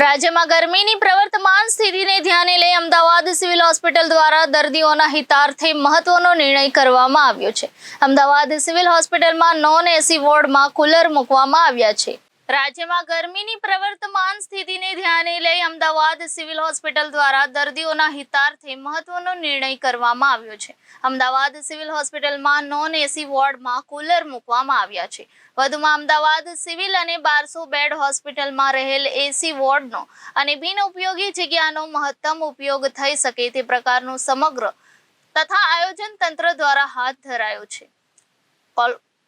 રાજ્યમાં ગરમીની પ્રવર્તમાન સ્થિતિને ધ્યાને લઈ અમદાવાદ સિવિલ હોસ્પિટલ દ્વારા દર્દીઓના હિતાર્થે મહત્વનો નિર્ણય કરવામાં આવ્યો છે। અમદાવાદ સિવિલ હોસ્પિટલમાં નોન એસી વોર્ડમાં કુલર મૂકવામાં આવ્યા છે। રાજ્યમાં ગરમીની પ્રવર્તમાન સ્થિતિને ધ્યાને લઈ અમદાવાદ સિવિલ હોસ્પિટલ દ્વારા દર્દીઓના હિતાર્થે મહત્વનો નિર્ણય કરવામાં આવ્યો છે। અમદાવાદ સિવિલ હોસ્પિટલમાં નોન એસી વોર્ડમાં કુલર મૂકવામાં આવ્યા છે। વધુમાં અમદાવાદ સિવિલ અને 1200 બેડ હોસ્પિટલમાં રહેલ એસી વોર્ડનો અને બિનઉપયોગી જગ્યાનો મહત્તમ ઉપયોગ થઈ શકે તે પ્રકારનું સમગ્ર તથા આયોજન તંત્ર દ્વારા હાથ ધરાયો છે।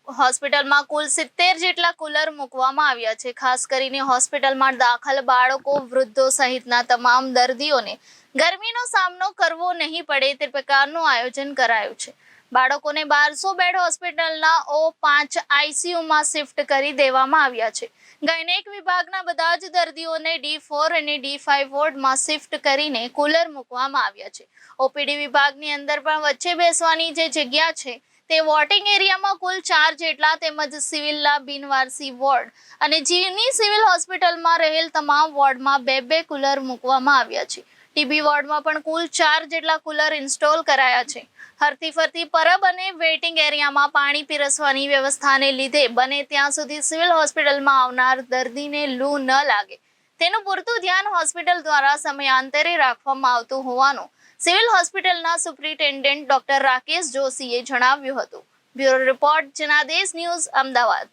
હોસ્પિટલમાં કુલ 70 જેટલા કુલર મૂકવામાં આવ્યા છે। ખાસ કરીને હોસ્પિટલમાં દાખલ બાળકો, વૃદ્ધો સહિતના તમામ દર્દીઓને ગરમીનો સામનો કરવો નહીં પડે તે પ્રકારનું આયોજન કરાયું છે। બાળકોને 1200 બેડ હોસ્પિટલના O5 આઈસીયુમાં શિફ્ટ કરી દેવામાં આવ્યા છે। ગાયનેક વિભાગના બધા જ દર્દીઓને D4 અને D5 વોર્ડમાં શિફ્ટ કરીને કુલર મૂકવામાં આવ્યા છે। ઓપીડી વિભાગની અંદર પણ વચ્ચે બેસવાની જે જગ્યા છે તે વોટિંગ એરિયામાં કુલ 4 જેટલા તેમજ સિવિલના બિનવારસી વોર્ડ અને જીવની સિવિલ હોસ્પિટલમાં રહેલ તમામ વોર્ડમાં 2-2 કુલર મૂકવામાં આવ્યા છે। ટીબી વોર્ડમાં પણ કુલ 4 જેટલા કુલર ઇન્સ્ટોલ કરાયા છે। હરતી ફરતી પરબ અને વેઇટિંગ એરિયામાં પાણી પીરસવાની વ્યવસ્થાને લીધે બને ત્યાં સુધી સિવિલ હોસ્પિટલમાં આવનાર દર્દીને લૂ ન લાગે તેનું પૂરતું ધ્યાન હોસ્પિટલ દ્વારા સમયાંતરે રાખવામાં આવતું હોવાનું સિવિલ હોસ્પિટલના સુપ્રિન્ટેન્ડન્ટ ડોક્ટર રાકેશ જોશીએ જણાવ્યું હતું। Bureau report Janadesh news, Ahmedabad.